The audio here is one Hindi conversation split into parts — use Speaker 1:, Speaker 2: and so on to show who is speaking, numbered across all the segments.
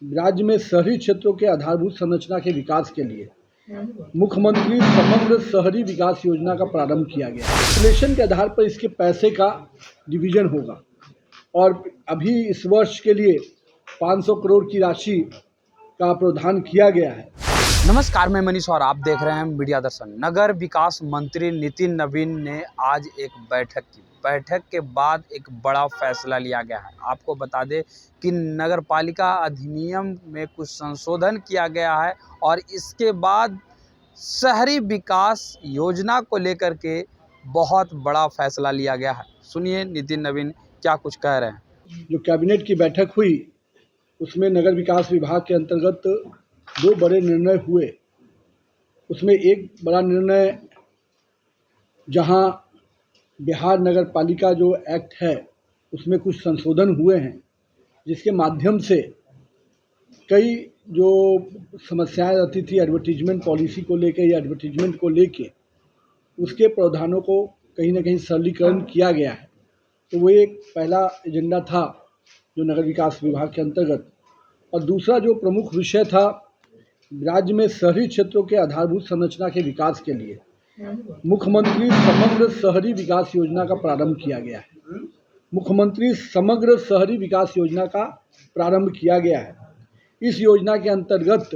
Speaker 1: राज्य में शहरी क्षेत्रों के आधारभूत संरचना के विकास के लिए मुख्यमंत्री समग्र शहरी विकास योजना का प्रारंभ किया गया। पॉपुलेशन के आधार पर इसके पैसे का डिवीजन होगा और अभी इस वर्ष के लिए 500 करोड़ की राशि का प्रावधान किया गया है।
Speaker 2: नमस्कार, मैं मनीष और आप देख रहे हैं मीडिया दर्शन। नगर विकास मंत्री नितिन नवीन ने आज एक बैठक की। बैठक के बाद एक बड़ा फैसला लिया गया है। आपको बता दें कि नगर पालिका अधिनियम में कुछ संशोधन किया गया है और इसके बाद शहरी विकास योजना को लेकर के बहुत बड़ा फैसला लिया गया है। सुनिए नितिन नवीन क्या कुछ कह रहे हैं।
Speaker 1: जो कैबिनेट की बैठक हुई उसमें नगर विकास विभाग के अंतर्गत दो बड़े निर्णय हुए। उसमें एक बड़ा निर्णय जहां बिहार नगर पालिका जो एक्ट है उसमें कुछ संशोधन हुए हैं, जिसके माध्यम से कई जो समस्याएं रहती थी एडवर्टीजमेंट पॉलिसी को लेके या एडवर्टीजमेंट को लेके, उसके प्रावधानों को कहीं ना कहीं सरलीकरण किया गया है। तो वो एक पहला एजेंडा था जो नगर विकास विभाग के अंतर्गत। और दूसरा जो प्रमुख विषय था, राज्य में शहरी क्षेत्रों के आधारभूत संरचना के विकास के लिए मुख्यमंत्री समग्र शहरी विकास योजना का प्रारंभ किया गया है। मुख्यमंत्री समग्र शहरी विकास योजना का प्रारंभ किया गया है। इस योजना के अंतर्गत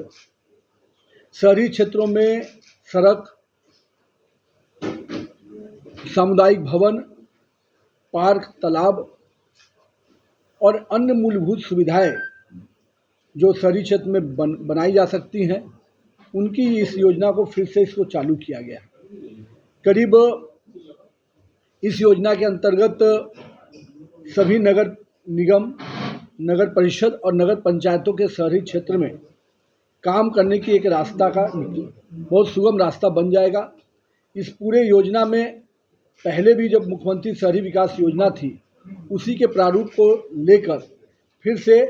Speaker 1: शहरी क्षेत्रों में सड़क, सामुदायिक भवन, पार्क, तालाब और अन्य मूलभूत सुविधाएं जो शहरी क्षेत्र में बनाई जा सकती हैं, उनकी इस योजना को फिर से इसको चालू किया गया। करीब इस योजना के अंतर्गत सभी नगर निगम, नगर परिषद और नगर पंचायतों के शहरी क्षेत्र में काम करने की एक रास्ता का बहुत सुगम रास्ता बन जाएगा। इस पूरे योजना में पहले भी जब मुख्यमंत्री शहरी विकास योजना थी, उसी के प्रारूप को लेकर फिर से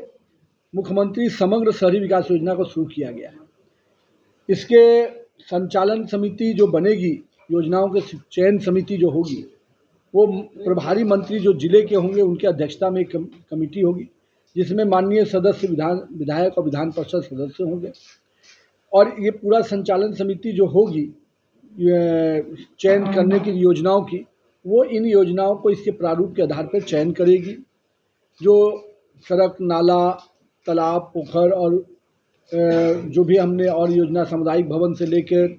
Speaker 1: मुख्यमंत्री समग्र शहरी विकास योजना को शुरू किया गया है। इसके संचालन समिति जो बनेगी, योजनाओं के चयन समिति जो होगी, वो प्रभारी मंत्री जो जिले के होंगे उनकी अध्यक्षता में एक कमेटी होगी, जिसमें माननीय सदस्य विधायक और विधान परिषद सदस्य होंगे। और ये पूरा संचालन समिति जो होगी चयन करने की योजनाओं की, वो इन योजनाओं को इसके प्रारूप के आधार पर चयन करेगी। जो सड़क, नाला, तालाब, पोखर और जो भी हमने और योजना सामुदायिक भवन से लेकर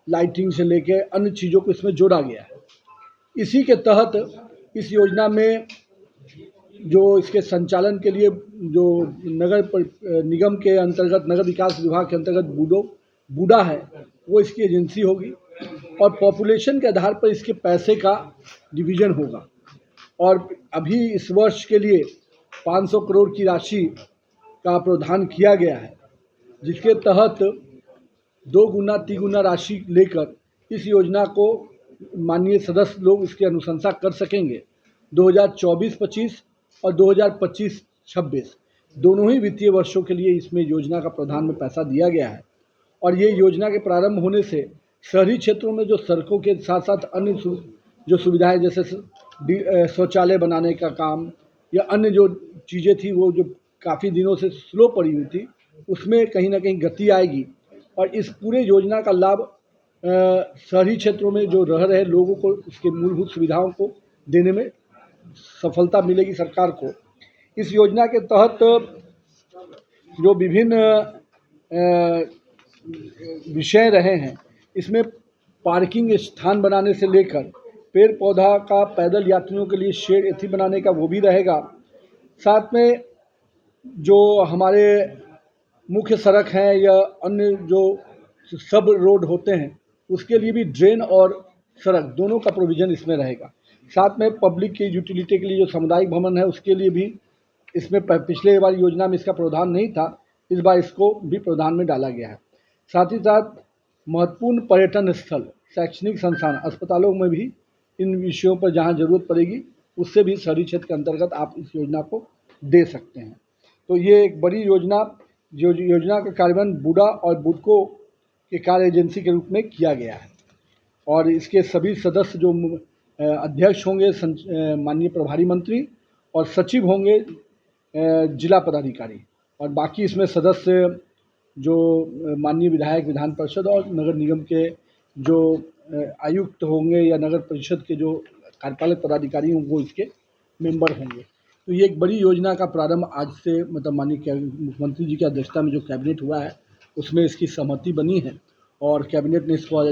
Speaker 1: लाइटिंग से लेकर अन्य चीज़ों को इसमें जोड़ा गया है। इसी के तहत इस योजना में जो इसके संचालन के लिए जो नगर निगम के अंतर्गत, नगर विकास विभाग के अंतर्गत बूडा है, वो इसकी एजेंसी होगी और पॉपुलेशन के आधार पर इसके पैसे का डिवीजन होगा। और अभी इस वर्ष के लिए 500 करोड़ की राशि का प्रावधान किया गया है, जिसके तहत 2 गुना 3 गुना राशि लेकर इस योजना को माननीय सदस्य लोग इसकी अनुशंसा कर सकेंगे। 2024-25 और 2025-26 दोनों ही वित्तीय वर्षों के लिए इसमें योजना का प्रावधान में पैसा दिया गया है। और ये योजना के प्रारंभ होने से शहरी क्षेत्रों में जो सड़कों के साथ साथ अन्य जो सुविधाएं, जैसे शौचालय बनाने का काम या अन्य जो चीज़ें थी, वो जो काफ़ी दिनों से स्लो पड़ी हुई थी, उसमें कहीं ना कहीं गति आएगी। और इस पूरे योजना का लाभ शहरी क्षेत्रों में जो रह रहे लोगों को इसके मूलभूत सुविधाओं को देने में सफलता मिलेगी सरकार को। इस योजना के तहत जो विभिन्न विषय रहे हैं, इसमें पार्किंग स्थान बनाने से लेकर पेड़ पौधा का, पैदल यात्रियों के लिए शेड एथी बनाने का वो भी रहेगा। साथ में जो हमारे मुख्य सड़क हैं या अन्य जो सब रोड होते हैं, उसके लिए भी ड्रेन और सड़क दोनों का प्रोविज़न इसमें रहेगा। साथ में पब्लिक की यूटिलिटी के लिए जो सामुदायिक भवन है, उसके लिए भी इसमें पिछले बार योजना में इसका प्रावधान नहीं था, इस बार इसको भी प्रावधान में डाला गया है। साथ ही साथ महत्वपूर्ण पर्यटन स्थल, शैक्षणिक संस्थान, अस्पतालों में भी इन विषयों पर जहाँ ज़रूरत पड़ेगी उससे भी शहरी क्षेत्र के अंतर्गत आप इस योजना को दे सकते हैं। तो ये एक बड़ी योजना, जो योजना का कार्यान्वयन बूडा और बुडको के कार्य एजेंसी के रूप में किया गया है। और इसके सभी सदस्य जो अध्यक्ष होंगे माननीय प्रभारी मंत्री और सचिव होंगे जिला पदाधिकारी। और बाकी इसमें सदस्य जो माननीय विधायक, विधान परिषद और नगर निगम के जो आयुक्त होंगे या नगर परिषद के जो कार्यपालक पदाधिकारी होंगे वो इसके मेंबर होंगे। तो ये एक बड़ी योजना का प्रारंभ आज से मतलब माननीय मुख्यमंत्री जी की अध्यक्षता में जो कैबिनेट हुआ है उसमें इसकी सहमति बनी है और कैबिनेट ने इसको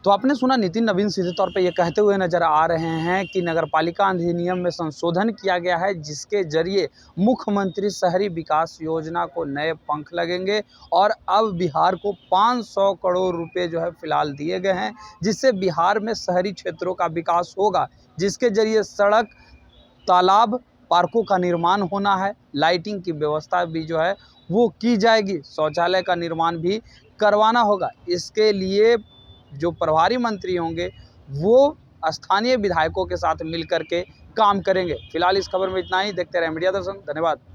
Speaker 2: तो आपने सुना नितिन नवीन सीधे तौर पे ये कहते हुए नजर आ रहे हैं कि नगरपालिका अधिनियम में संशोधन किया गया है जिसके जरिए मुख्यमंत्री शहरी विकास योजना को नए पंख लगेंगे और अब बिहार को 500 करोड़ रुपए जो है फिलहाल दिए गए हैं जिससे बिहार में शहरी क्षेत्रों का विकास होगा, जिसके जरिए सड़क, तालाब, पार्कों का निर्माण होना है, लाइटिंग की व्यवस्था भी जो है वो की जाएगी, शौचालय का निर्माण भी करवाना होगा। इसके लिए जो प्रभारी मंत्री होंगे वो स्थानीय विधायकों के साथ मिलकर के काम करेंगे। फिलहाल इस खबर में इतना ही। देखते रहे मीडिया दर्शन। धन्यवाद।